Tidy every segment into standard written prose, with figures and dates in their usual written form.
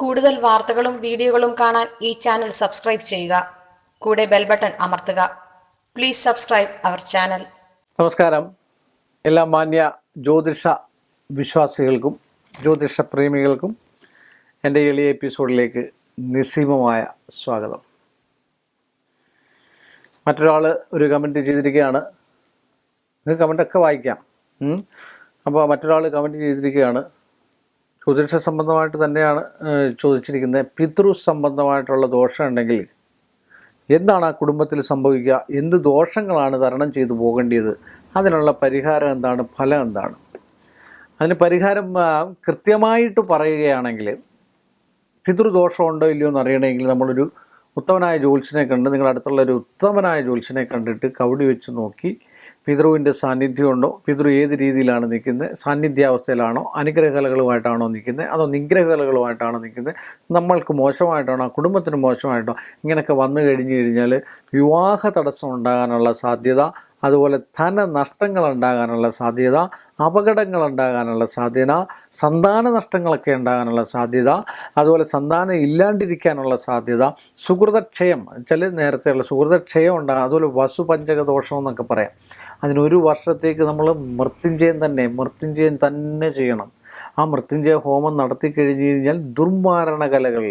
കൂടുതൽ വാർത്തകളും വീഡിയോകളും കാണാൻ ഈ ചാനൽ സബ്സ്ക്രൈബ് ചെയ്യുക. കൂടെ ബെൽ ബട്ടൺ അമർത്തുക. Please subscribe our channel. നമസ്കാരം. എല്ലാ മാന്യ ജ്യോതിഷ വിശ്വാസികൾക്കും ജ്യോതിഷ പ്രേമികൾക്കും എൻ്റെ എളിയ എപ്പിസോഡിലേക്ക് നിസ്സീമമായ സ്വാഗതം. മറ്റൊരാൾ ഒരു കമൻറ്റ് ചെയ്തിരിക്കുകയാണ്. നിങ്ങൾക്ക് കമൻറ്റൊക്കെ വായിക്കാം. അപ്പോൾ മറ്റൊരാൾ കമൻറ്റ് ചെയ്തിരിക്കുകയാണ്. ജ്യോതിഷ സംബന്ധമായിട്ട് തന്നെയാണ് ചോദിച്ചിരിക്കുന്നത്. പിതൃ സംബന്ധമായിട്ടുള്ള ദോഷം ഉണ്ടെങ്കിൽ എന്താണ് ആ കുടുംബത്തിൽ സംഭവിക്കുക, എന്ത് ദോഷങ്ങളാണ് തരണം ചെയ്തു പോകേണ്ടത്, അതിനുള്ള പരിഹാരം എന്താണ്, ഫലം എന്താണ്? അതിന് പരിഹാരം കൃത്യമായിട്ട് പറയുകയാണെങ്കിൽ, പിതൃദോഷമുണ്ടോ ഇല്ലയോ എന്ന് അറിയണമെങ്കിൽ നമ്മളൊരു ഉത്തമനായ ജ്യോത്സ്യനെ കണ്ട്, നിങ്ങളുടെ അടുത്തുള്ള ഒരു ഉത്തമനായ ജ്യോത്സ്യനെ കണ്ടിട്ട് കവടി വെച്ച് നോക്കി പിതൃവിൻ്റെ സാന്നിധ്യമുണ്ടോ, പിതൃ ഏത് രീതിയിലാണ് നിൽക്കുന്നത്, സാന്നിധ്യാവസ്ഥയിലാണോ, അനുഗ്രഹകലകളുമായിട്ടാണോ നിൽക്കുന്നത്, അതോ നിഗ്രഹകലകളുമായിട്ടാണോ നിൽക്കുന്നത്, നമ്മൾക്ക് മോശമായിട്ടാണോ, കുടുംബത്തിന് മോശമായിട്ടോ, ഇങ്ങനെയൊക്കെ വന്നു കഴിഞ്ഞാൽ വിവാഹ തടസ്സം ഉണ്ടാകാനുള്ള സാധ്യത, അതുപോലെ ധനനഷ്ടങ്ങൾ ഉണ്ടാകാനുള്ള സാധ്യത, അപകടങ്ങൾ ഉണ്ടാകാനുള്ള സാധ്യത, സന്താന നഷ്ടങ്ങളൊക്കെ ഉണ്ടാകാനുള്ള സാധ്യത, അതുപോലെ സന്താനം ഇല്ലാണ്ടിരിക്കാനുള്ള സാധ്യത, സുഹൃതക്ഷയം ചില നേരത്തെയുള്ള സുഹൃതക്ഷയം ഉണ്ടാകും, അതുപോലെ വസുപഞ്ചക ദോഷം എന്നൊക്കെ പറയാം. അതിനൊരു വർഷത്തേക്ക് നമ്മൾ മൃത്യുഞ്ജയം തന്നെ ചെയ്യണം. ആ മൃത്യുഞ്ജയ ഹോമം നടത്തി കഴിഞ്ഞ് കഴിഞ്ഞാൽ ദുർമാരണ കലകൾ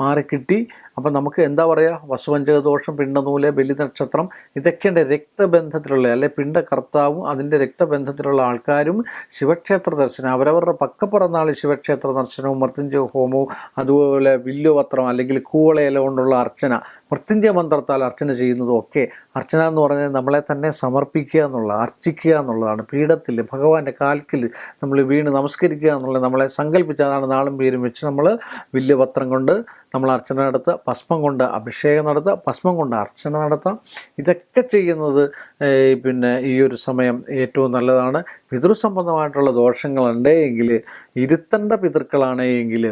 മാറിക്കിട്ടി. അപ്പം നമുക്ക് എന്താ പറയുക, വസുപഞ്ചക ദോഷം, പിണ്ടനൂല്, ബലി നക്ഷത്രം, ഇതൊക്കെയുണ്ട് രക്തബന്ധത്തിലുള്ള, അല്ലെ പിണ്ടകർത്താവും അതിൻ്റെ രക്തബന്ധത്തിലുള്ള ആൾക്കാരും ശിവക്ഷേത്ര ദർശനം, അവരവരുടെ പക്കപ്പിറന്നാൾ ശിവക്ഷേത്ര ദർശനവും മൃത്യുഞ്ജയ ഹോമവും, അതുപോലെ വില്ലുപത്രം അല്ലെങ്കിൽ കൂവളയില കൊണ്ടുള്ള അർച്ചന, മൃത്യുഞ്ജയ മന്ത്രത്താൽ അർച്ചന ചെയ്യുന്നതും ഒക്കെ. അർച്ചന എന്ന് പറഞ്ഞാൽ നമ്മളെ തന്നെ സമർപ്പിക്കുക എന്നുള്ള, അർച്ചിക്കുക എന്നുള്ളതാണ്. പീഠത്തിൽ ഭഗവാന്റെ കാൽക്കിൽ നമ്മൾ വീണ് നമസ്കരിക്കുക എന്നുള്ളത് നമ്മളെ സങ്കല്പിച്ച്, അതാണ് നാളും പേരും വെച്ച് നമ്മൾ വില്ലുപത്രം കൊണ്ട് നമ്മൾ അർച്ചന നടത്തുക, ഭസ്മം കൊണ്ട് അഭിഷേകം നടത്തുക, ഭസ്മം കൊണ്ട് അർച്ചന നടത്താം. ഇതൊക്കെ ചെയ്യുന്നത് ഈ ഒരു സമയം ഏറ്റവും നല്ലതാണ്. പിതൃസംബന്ധമായിട്ടുള്ള ദോഷങ്ങളുണ്ടെങ്കിൽ, ഇരുത്തേണ്ട പിതൃക്കളാണെങ്കിൽ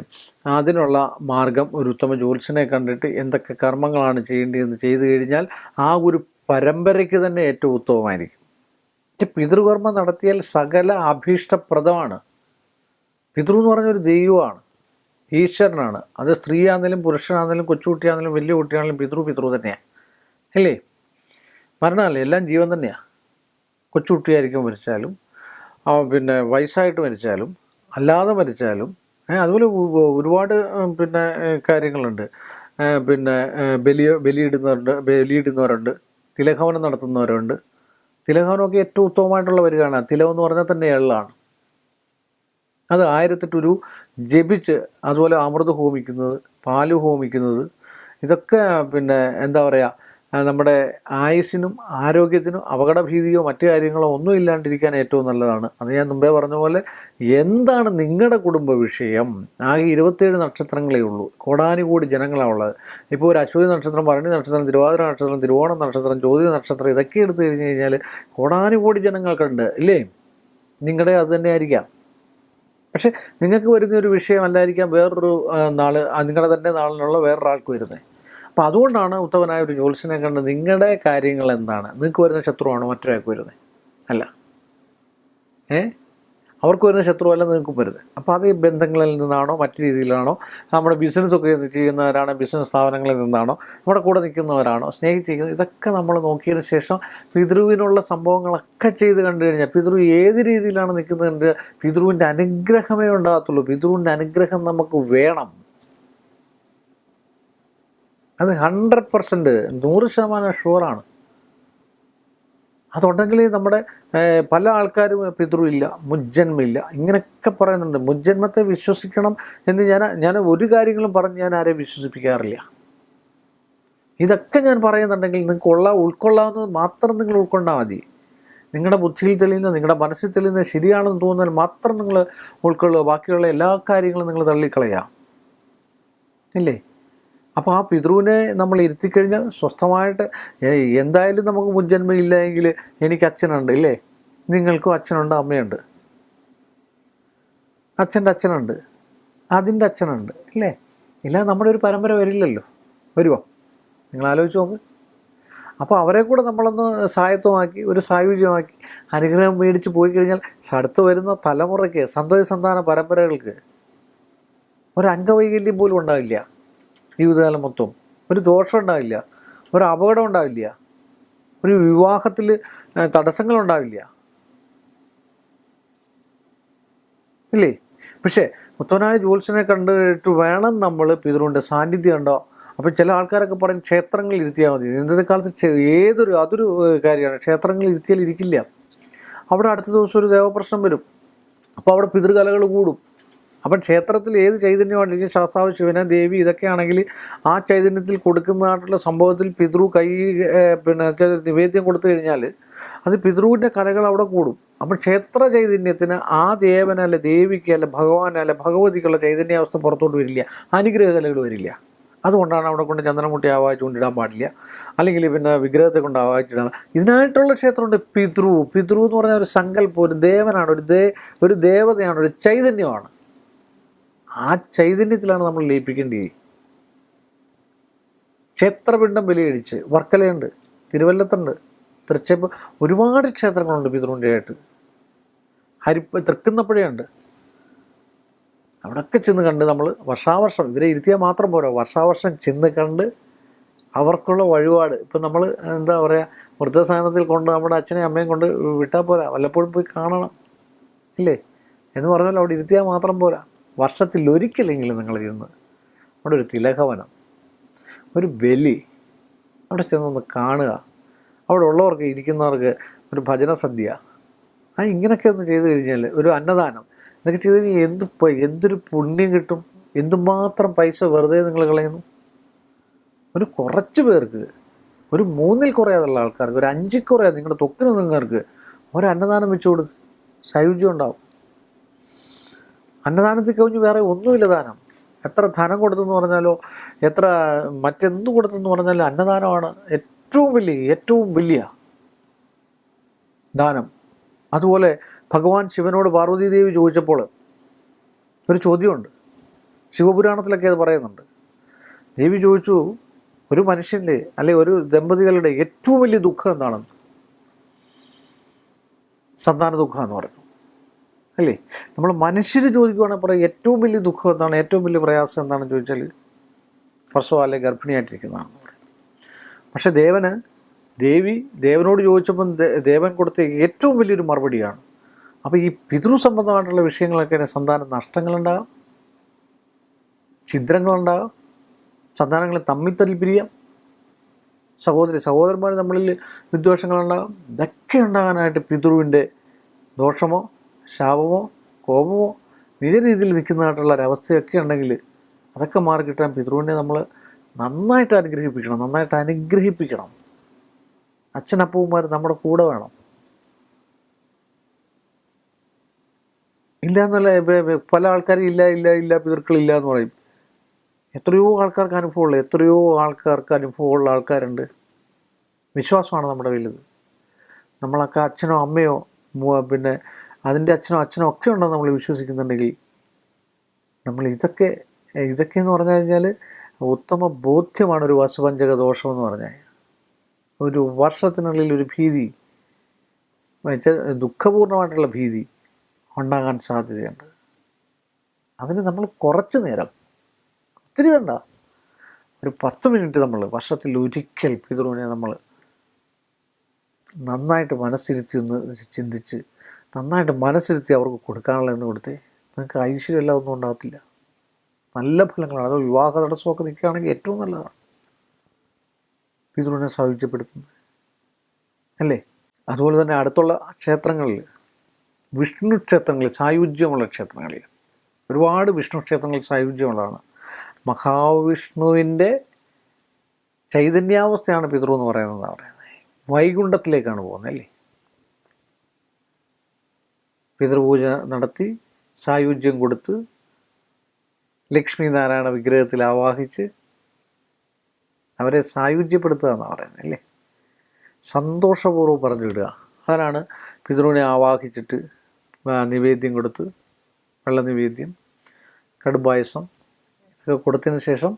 അതിനുള്ള മാർഗം ഒരു ഉത്തമ ജ്യോത്സ്യനെ കണ്ടിട്ട് എന്തൊക്കെ കർമ്മങ്ങളാണ് ചെയ്യേണ്ടതെന്ന് ചെയ്തു കഴിഞ്ഞാൽ ആ ഒരു പരമ്പരയ്ക്ക് തന്നെ ഏറ്റവും ഉത്തമമായിരിക്കും. പിതൃകർമ്മം നടത്തിയാൽ സകല അഭീഷ്ടപ്രദമാണ്. പിതൃ എന്ന് പറഞ്ഞൊരു ദൈവമാണ്, ഈശ്വരനാണ്. അത് സ്ത്രീയാണെങ്കിലും പുരുഷനാണെങ്കിലും കൊച്ചുകുട്ടിയാണെങ്കിലും വലിയ കുട്ടിയാണെങ്കിലും പിതൃ തന്നെയാണ്, അല്ലേ? മരണമല്ലേ, എല്ലാം ജീവൻ തന്നെയാണ്. കൊച്ചുകുട്ടിയായിരിക്കും മരിച്ചാലും, വയസ്സായിട്ട് മരിച്ചാലും, അല്ലാതെ മരിച്ചാലും. അതുപോലെ ഒരുപാട് കാര്യങ്ങളുണ്ട്. ബലിയിടുന്നവരുണ്ട്, തിലഹവനം നടത്തുന്നവരുണ്ട്. തിലഹവനമൊക്കെ ഏറ്റവും ഉത്തമമായിട്ടുള്ള വരികയാണ്. തിലകം എന്ന് പറഞ്ഞാൽ തന്നെ എള്ളാണ്. അത് 1008 ജപിച്ച്, അതുപോലെ അമൃത് ഹോമിക്കുന്നത്, പാല് ഹോമിക്കുന്നത്, ഇതൊക്കെ എന്താ പറയുക, നമ്മുടെ ആയുസ്സിനും ആരോഗ്യത്തിനും അപകടഭീതിയോ മറ്റു കാര്യങ്ങളോ ഒന്നും ഇല്ലാണ്ടിരിക്കാൻ ഏറ്റവും നല്ലതാണ്. അത് ഞാൻ മുമ്പേ പറഞ്ഞ പോലെ, എന്താണ് നിങ്ങളുടെ കുടുംബ വിഷയം? ആകെ 27 നക്ഷത്രങ്ങളേ ഉള്ളൂ, കോടാനുകോടി ജനങ്ങളാണ് ഉള്ളത്. ഇപ്പോൾ ഒരു അശ്വതി നക്ഷത്രം, ഭരണി നക്ഷത്രം, തിരുവാതിര നക്ഷത്രം, തിരുവോണം നക്ഷത്രം, ചോദ്യ നക്ഷത്രം, ഇതൊക്കെ എടുത്തു കഴിഞ്ഞ് കഴിഞ്ഞാൽ കോടാനുകോടി ജനങ്ങൾക്കുണ്ട്, ഇല്ലേ? നിങ്ങളുടെ അത് തന്നെ ആയിരിക്കാം. പക്ഷെ നിങ്ങൾക്ക് വരുന്നൊരു വിഷയമല്ലായിരിക്കാം വേറൊരു നാൾ, നിങ്ങളുടെ തന്നെ നാളിനുള്ള വേറൊരാൾക്ക് വരുന്നത്. അപ്പോൾ അതുകൊണ്ടാണ് ഉത്തമനായ ഒരു ജ്യോത്സ്യനെ കണ്ട് നിങ്ങളുടെ കാര്യങ്ങൾ എന്താണ്, നിങ്ങൾക്ക് വരുന്ന ശത്രുവാണോ മറ്റൊരാൾക്ക് വരുന്നത്? അല്ല, അവർക്ക് വരുന്ന ശത്രുവല്ല നിങ്ങൾക്കും വരുന്നത്. അപ്പോൾ അത് ബന്ധങ്ങളിൽ നിന്നാണോ മറ്റു രീതിയിലാണോ, നമ്മുടെ ബിസിനസ്സൊക്കെ ചെയ്യുന്നവരാണോ, ബിസിനസ് സ്ഥാപനങ്ങളിൽ നിന്നാണോ, നമ്മുടെ കൂടെ നിൽക്കുന്നവരാണോ, സ്നേഹിച്ചിരിക്കുന്നത്, ഇതൊക്കെ നമ്മൾ നോക്കിയതിന് ശേഷം പിതൃവിനുള്ള സംഭവങ്ങളൊക്കെ ചെയ്ത് കണ്ടു കഴിഞ്ഞാൽ പിതൃ ഏത് രീതിയിലാണ് നിൽക്കുന്നത്, പിതൃവിൻ്റെ അനുഗ്രഹമേ ഉണ്ടാകത്തുള്ളൂ. പിതൃവിൻ്റെ അനുഗ്രഹം നമുക്ക് വേണം. അത് 100%, 100% ഷുവറാണ്. അതുണ്ടെങ്കിൽ നമ്മുടെ പല ആൾക്കാരും പിതൃയില്ല, മുജ്ജന്മയില്ല, ഇങ്ങനെയൊക്കെ പറയുന്നുണ്ട്. മുജ്ജന്മത്തെ വിശ്വസിക്കണം എന്ന് ഞാൻ ഒരു കാര്യങ്ങളും പറഞ്ഞ് ഞാൻ ആരെയും വിശ്വസിപ്പിക്കാറില്ല. ഇതൊക്കെ ഞാൻ പറയുന്നുണ്ടെങ്കിൽ നിങ്ങൾക്ക് ഉൾക്കൊള്ളാവുന്നത് മാത്രം നിങ്ങൾ ഉൾക്കൊണ്ടാൽ മതി. നിങ്ങളുടെ ബുദ്ധിയിൽ തെളിയുന്ന, നിങ്ങളുടെ മനസ്സിൽ തെളിയുന്ന ശരിയാണെന്ന് തോന്നിയാൽ മാത്രം നിങ്ങൾ ഉൾക്കൊള്ളുക. ബാക്കിയുള്ള എല്ലാ കാര്യങ്ങളും നിങ്ങൾ തള്ളിക്കളയാം, ഇല്ലേ? അപ്പോൾ ആ പിതൃവിനെ നമ്മൾ ഇരുത്തിക്കഴിഞ്ഞാൽ സ്വസ്ഥമായിട്ട്, എന്തായാലും നമുക്ക് മുജ്ജന്മം ഇല്ല എങ്കിൽ എനിക്ക് അച്ഛനുണ്ട്, ഇല്ലേ? നിങ്ങൾക്കും അച്ഛനുണ്ട്, അമ്മയുണ്ട്, അച്ഛൻ്റെ അച്ഛനുണ്ട്, അതിൻ്റെ അച്ഛനുണ്ട്, ഇല്ലേ? ഇല്ല നമ്മുടെ ഒരു പരമ്പര വരില്ലല്ലോ. വരുമോ? നിങ്ങൾ ആലോചിച്ച് നോക്ക്. അപ്പോൾ അവരെ കൂടെ നമ്മളൊന്ന് സായത്വമാക്കി, ഒരു സായുജ്യമാക്കി അനുഗ്രഹം മേടിച്ച് പോയി കഴിഞ്ഞാൽ അടുത്ത് വരുന്ന തലമുറയ്ക്ക്, സന്തതി സന്താന പരമ്പരകൾക്ക് ഒരംഗവൈകല്യം പോലും ഉണ്ടാവില്ല ജീവിതകാലം മൊത്തം, ഒരു ദോഷം ഉണ്ടാവില്ല, ഒരു അപകടം ഉണ്ടാവില്ല, ഒരു വിവാഹത്തിൽ തടസ്സങ്ങളുണ്ടാവില്ല, ഇല്ലേ? പക്ഷേ മുത്തവനായ ജ്യോത്സ്യനെ കണ്ടിട്ട് വേണം നമ്മൾ പിതൃവിൻ്റെ സാന്നിധ്യം ഉണ്ടോ. അപ്പം ചില ആൾക്കാരൊക്കെ പറയും ക്ഷേത്രങ്ങളിൽ ഇരുത്തിയാൽ മതി. ഇന്നത്തെ കാലത്ത് അതൊരു കാര്യമാണ്. ക്ഷേത്രങ്ങളിൽ ഇരുത്തിയാൽ ഇരിക്കില്ല. അവിടെ അടുത്ത ദിവസം ഒരു ദേവപ്രശ്നം വരും. അപ്പോൾ അവിടെ പിതൃകലകൾ കൂടും. അപ്പം ക്ഷേത്രത്തിൽ ഏത് ചൈതന്യമാണെങ്കിൽ ശാസ്താവ്, ശിവന്, ദേവി ഇതൊക്കെയാണെങ്കിൽ ആ ചൈതന്യത്തിൽ കൊടുക്കുന്നതായിട്ടുള്ള സംഭവത്തിൽ പിതൃ നിവേദ്യം കൊടുത്തു കഴിഞ്ഞാൽ അത് പിതൃവിൻ്റെ കലകൾ അവിടെ കൂടും. അപ്പം ക്ഷേത്ര ചൈതന്യത്തിന് ആ ദേവനല്ല, ദേവിക്ക് അല്ല, ഭഗവാനല്ല, ഭഗവതിക്കുള്ള ചൈതന്യാവസ്ഥ പുറത്തോട്ട് വരില്ല, അനുഗ്രഹ കലകൾ വരില്ല. അതുകൊണ്ടാണ് അവിടെ കൊണ്ട് ചന്ദനമുട്ടി ആവാഹിച്ചുകൊണ്ടിടാൻ പാടില്ല, അല്ലെങ്കിൽ വിഗ്രഹത്തെ കൊണ്ട് ആവാഹിച്ചിടാൻ. ഇതിനായിട്ടുള്ള ക്ഷേത്രമുണ്ട്. പിതൃ എന്ന് പറഞ്ഞാൽ ഒരു സങ്കല്പം, ഒരു ദേവനാണ്, ഒരു ദേവതയാണ്, ഒരു ചൈതന്യമാണ്. ആ ചൈതന്യത്തിലാണ് നമ്മൾ ലയിപ്പിക്കേണ്ടത്. ക്ഷേത്രപിണ്ഡം ബലിയടിച്ച് വർക്കലയുണ്ട്, തിരുവല്ലത്തുണ്ട്, ഒരുപാട് ക്ഷേത്രങ്ങളുണ്ട് പിതൃവിൻ്റെ ആയിട്ട്. തൃക്കുന്നപ്പുഴയുണ്ട്. അവിടെയൊക്കെ ചെന്ന് കണ്ട് നമ്മൾ വർഷാവർഷം ഇവരെ ഇരുത്തിയാൽ മാത്രം പോരാ, വർഷാവർഷം ചെന്ന് കണ്ട് അവർക്കുള്ള വഴിപാട്. ഇപ്പം നമ്മൾ എന്താ പറയുക, വൃദ്ധസാധനത്തിൽ കൊണ്ട് നമ്മുടെ അച്ഛനെയും അമ്മയും കൊണ്ട് വിട്ടാൽ പോരാ, വല്ലപ്പോഴും പോയി കാണണം, ഇല്ലേ? എന്ന് പറഞ്ഞാൽ അവിടെ ഇരുത്തിയാൽ മാത്രം പോരാ, വർഷത്തിൽ ഒരിക്കലെങ്കിലും നിങ്ങൾ ഇരുന്ന് അവിടെ ഒരു തിലകവനം, ഒരു ബലി, അവിടെ ചെന്നൊന്ന് കാണുക. അവിടെ ഉള്ളവർക്ക്, ഇരിക്കുന്നവർക്ക് ഒരു ഭജന സദ്യ, ഇങ്ങനെയൊക്കെ ഒന്ന് ചെയ്തു കഴിഞ്ഞാൽ, ഒരു അന്നദാനം, ഇതൊക്കെ ചെയ്ത് കഴിഞ്ഞാൽ എന്തൊരു പുണ്യം കിട്ടും. എന്തുമാത്രം പൈസ വെറുതെ നിങ്ങൾ കളയുന്നു. ഒരു കുറച്ച് പേർക്ക്, ഒരു 3-ൽ കുറയാതുള്ള ആൾക്കാർക്ക്, ഒരു 5-ൽ കുറയാതെ നിങ്ങളുടെ തൊക്കിന് നിങ്ങൾക്ക് ഒരു അന്നദാനം വെച്ച് കൊടുക്കുക, സായുജ്യം ഉണ്ടാവും. അന്നദാനത്തിൽ കവിഞ്ഞ് വേറെ ഒന്നുമില്ല ദാനം. എത്ര ധനം കൊടുത്തെന്ന് പറഞ്ഞാലോ, എത്ര മറ്റെന്ത് കൊടുത്തെന്ന് പറഞ്ഞാലും അന്നദാനമാണ് ഏറ്റവും വലിയ ദാനം. അതുപോലെ ഭഗവാൻ ശിവനോട് പാർവതീദേവി ചോദിച്ചപ്പോൾ ഒരു ചോദ്യമുണ്ട്, ശിവപുരാണത്തിലൊക്കെ അത് പറയുന്നുണ്ട്. ദേവി ചോദിച്ചു, ഒരു മനുഷ്യൻ്റെ അല്ലെങ്കിൽ ഒരു ദമ്പതികളുടെ ഏറ്റവും വലിയ ദുഃഖം എന്താണെന്ന്. സന്താന ദുഃഖം എന്ന് പറഞ്ഞു, അല്ലേ? നമ്മൾ മനുഷ്യർ ചോദിക്കുകയാണെങ്കിൽ പറയും ഏറ്റവും വലിയ ദുഃഖം എന്താണ്, ഏറ്റവും വലിയ പ്രയാസം എന്താണെന്ന് ചോദിച്ചാൽ പ്രസവം അല്ലെങ്കിൽ ഗർഭിണിയായിട്ടിരിക്കുന്നതാണെന്ന് പറയും. പക്ഷെ ദേവനോട് ചോദിച്ചപ്പം ദേവൻ കൊടുത്ത ഏറ്റവും വലിയൊരു മറുപടിയാണ്. അപ്പോൾ ഈ പിതൃ സംബന്ധമായിട്ടുള്ള വിഷയങ്ങളൊക്കെ സന്താന നഷ്ടങ്ങളുണ്ടാകാം, ഛിദ്രങ്ങളുണ്ടാകാം, സന്താനങ്ങളെ തമ്മിൽ തല്ലിപ്പിരിയാം, സഹോദരന്മാർ തമ്മിൽ വിദ്വേഷങ്ങളുണ്ടാകാം. ഇതൊക്കെ ഉണ്ടാകാനായിട്ട് പിതൃവിൻ്റെ ദോഷമോ ശാപമോ കോപമോ നിജ രീതിയിൽ നിൽക്കുന്നതായിട്ടുള്ള ഒരവസ്ഥയൊക്കെ ഉണ്ടെങ്കിൽ അതൊക്കെ മാറി കിട്ടാൻ പിതൃവിനെ നമ്മൾ നന്നായിട്ട് അനുഗ്രഹിപ്പിക്കണം. അച്ഛനപ്പൂമാർ നമ്മുടെ കൂടെ വേണം. ഇല്ല എന്നല്ല, പല ആൾക്കാരും ഇല്ല പിതൃക്കളില്ല എന്ന് പറയും. എത്രയോ ആൾക്കാർക്ക് അനുഭവമുള്ള ആൾക്കാരുണ്ട്. വിശ്വാസമാണ് നമ്മുടെ വലുത്. നമ്മളൊക്കെ അച്ഛനോ അമ്മയോ അതിൻ്റെ അച്ഛനോ ഒക്കെ ഉണ്ടെന്ന് നമ്മൾ വിശ്വസിക്കുന്നുണ്ടെങ്കിൽ നമ്മൾ ഇതൊക്കെ എന്ന് പറഞ്ഞു കഴിഞ്ഞാൽ ഉത്തമ ബോധ്യമാണ്. ഒരു വസുപഞ്ചക ദോഷം എന്ന് പറഞ്ഞാൽ ഒരു വർഷത്തിനുള്ളിൽ ഒരു ഭീതി, ദുഃഖപൂർണമായിട്ടുള്ള ഭീതി ഉണ്ടാകാൻ സാധ്യതയുണ്ട്. അതിന് നമ്മൾ കുറച്ച് നേരം, ഒത്തിരി വേണ്ട, ഒരു 10 മിനിറ്റ് നമ്മൾ വർഷത്തിൽ ഒരിക്കൽ പിതൃവിനെ നമ്മൾ നന്നായിട്ട് ഒന്ന് ചിന്തിച്ച് നന്നായിട്ട് അവർക്ക് കൊടുക്കാനുള്ളതെന്ന് കൊടുത്തേ നിങ്ങൾക്ക് ഐശ്വര്യമെല്ലാം ഒന്നും ഉണ്ടാകത്തില്ല. നല്ല ഫലങ്ങളാണ്. അത് വിവാഹ തടസ്സമൊക്കെ നിൽക്കുകയാണെങ്കിൽ ഏറ്റവും നല്ലതാണ് പിതൃവിനെ സായുജ്യപ്പെടുത്തുന്നത്, അല്ലേ? അതുപോലെ തന്നെ അടുത്തുള്ള ക്ഷേത്രങ്ങളിൽ, വിഷ്ണു ക്ഷേത്രങ്ങളിൽ, സായുജ്യമുള്ള ക്ഷേത്രങ്ങളിൽ ഒരുപാട് വിഷ്ണു ക്ഷേത്രങ്ങളിൽ സായുജ്യമുള്ളതാണ്. മഹാവിഷ്ണുവിൻ്റെ ചൈതന്യാവസ്ഥയാണ് പിതൃ എന്ന് പറയുന്നത്. വൈകുണ്ഠത്തിലേക്കാണ് പോകുന്നത്, അല്ലേ? പിതൃപൂജ നടത്തി സായുജ്യം കൊടുത്ത് ലക്ഷ്മി നാരായണ വിഗ്രഹത്തിൽ ആവാഹിച്ച് അവരെ സായുജ്യപ്പെടുത്തുക എന്നാണ് പറയുന്നത്, അല്ലേ? സന്തോഷപൂർവ്വം പറഞ്ഞു വിടുക. അതിനാണ് പിതൃവിനെ ആവാഹിച്ചിട്ട് നിവേദ്യം കൊടുത്ത്, വെള്ള നിവേദ്യം, കടുംപായസം ഇതൊക്കെ കൊടുത്തതിന് ശേഷം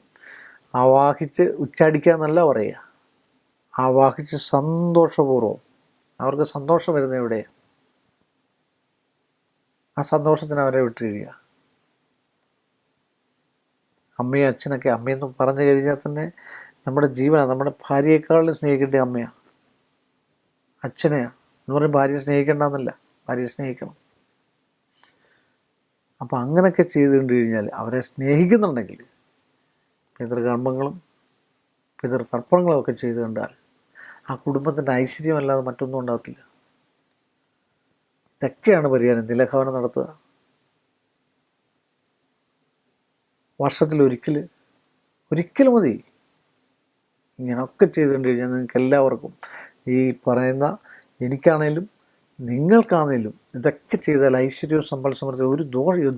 ആവാഹിച്ച് ഉച്ചാടിക്കുക എന്നല്ല പറയുക, ആവാഹിച്ച് സന്തോഷപൂർവ്വം അവർക്ക് സന്തോഷം വരുന്നത് എവിടെയാണ്? ആ സന്തോഷത്തിന് അവരെ വിട്ടുകഴിയുക. അമ്മയും അച്ഛനൊക്കെ, അമ്മയെന്ന് പറഞ്ഞു കഴിഞ്ഞാൽ തന്നെ നമ്മുടെ ജീവനാണ്. നമ്മുടെ ഭാര്യയെക്കാളും സ്നേഹിക്കേണ്ട അമ്മയാണ്, അച്ഛനെയാണ് എന്ന് പറഞ്ഞ് ഭാര്യയെ സ്നേഹിക്കേണ്ടെന്നല്ല, ഭാര്യയെ സ്നേഹിക്കണം. അപ്പോൾ അങ്ങനെയൊക്കെ ചെയ്തുകൊണ്ട് കഴിഞ്ഞാൽ അവരെ സ്നേഹിക്കുന്നുണ്ടെങ്കിൽ പിതൃകർമ്മങ്ങളും പിതൃതർപ്പണങ്ങളും ഒക്കെ ചെയ്തു കണ്ടാൽ ആ കുടുംബത്തിൻ്റെ ഐശ്വര്യമല്ലാതെ മറ്റൊന്നും ഉണ്ടാകത്തില്ല. ഇതൊക്കെയാണ് പരിഹാരം. തിലഹവനം നടത്തുക, വർഷത്തിൽ മതി. ഇങ്ങനെയൊക്കെ ചെയ്തുകൊണ്ട് കഴിഞ്ഞാൽ നിങ്ങൾക്ക് എല്ലാവർക്കും, ഈ പറയുന്ന എനിക്കാണേലും നിങ്ങൾക്കാണേലും ഇതൊക്കെ ചെയ്താൽ ഐശ്വര്യവും സമ്പൽ സമൃദ്ധി, ഒരു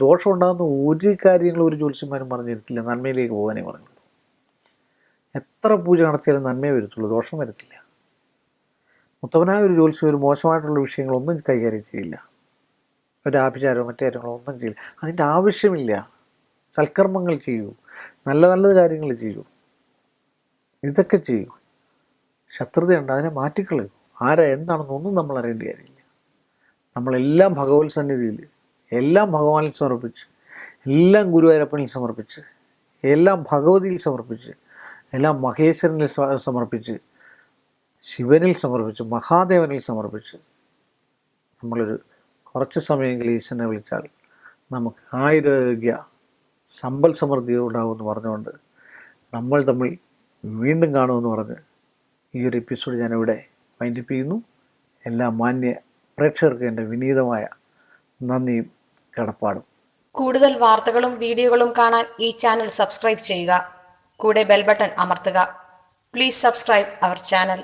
ദോഷം ഉണ്ടാകുന്ന ഒരു കാര്യങ്ങളും ഒരു ജ്യോത്സ്യന്മാരും പറഞ്ഞിരുത്തില്ല. നന്മയിലേക്ക് പോകാനേ പറഞ്ഞുള്ളൂ. എത്ര പൂജ നടത്തിയാലും നന്മയെ വരത്തുള്ളൂ, ദോഷം വരത്തില്ല. ഉത്തമനായ ഒരു ജ്യോത്സ്യം ഒരു മോശമായിട്ടുള്ള വിഷയങ്ങളൊന്നും കൈകാര്യം ചെയ്യില്ല. ഒരു ആഭിചാരമോ മറ്റു കാര്യങ്ങളോ ഒന്നും ചെയ്യില്ല. അതിൻ്റെ ആവശ്യമില്ല. സൽക്കർമ്മങ്ങൾ ചെയ്യൂ, നല്ല നല്ല കാര്യങ്ങൾ ചെയ്യൂ, ഇതൊക്കെ ചെയ്യൂ. ശത്രുതയുണ്ട്, അതിനെ മാറ്റിക്കളയൂ. ആരാ എന്താണെന്നൊന്നും നമ്മൾ അറിയേണ്ട കാര്യമില്ല. നമ്മളെല്ലാം ഭഗവത് സന്നിധിയിൽ, എല്ലാം ഭഗവാനിൽ സമർപ്പിച്ച്, എല്ലാം ഗുരുവായൂരപ്പനിൽ സമർപ്പിച്ച്, എല്ലാം ഭഗവതിയിൽ സമർപ്പിച്ച്, എല്ലാം മഹേശ്വരനിൽ സമർപ്പിച്ച്, ശിവനിൽ സമർപ്പിച്ച്, മഹാദേവനിൽ സമർപ്പിച്ച് നമ്മളൊരു കുറച്ച് സമയമെങ്കിലും ഈശ്വരനെ വിളിച്ചാൽ നമുക്ക് ആയുരാരോഗ്യ സമ്പൽ സമൃദ്ധി ഉണ്ടാകുമെന്ന് പറഞ്ഞുകൊണ്ട് നമ്മൾ തമ്മിൽ വീണ്ടും കാണുമെന്ന് പറഞ്ഞ് ഈ ഒരു എപ്പിസോഡ് ഞാനിവിടെ വൈൻഡപ്പ് ചെയ്യുന്നു. എല്ലാ മാന്യ പ്രേക്ഷകർക്ക് എൻ്റെ വിനീതമായ നന്ദിയും കടപ്പാടും. കൂടുതൽ വാർത്തകളും വീഡിയോകളും കാണാൻ ഈ ചാനൽ സബ്സ്ക്രൈബ് ചെയ്യുക. കൂടെ ബെൽ ബട്ടൺ അമർത്തുക. Please subscribe our channel.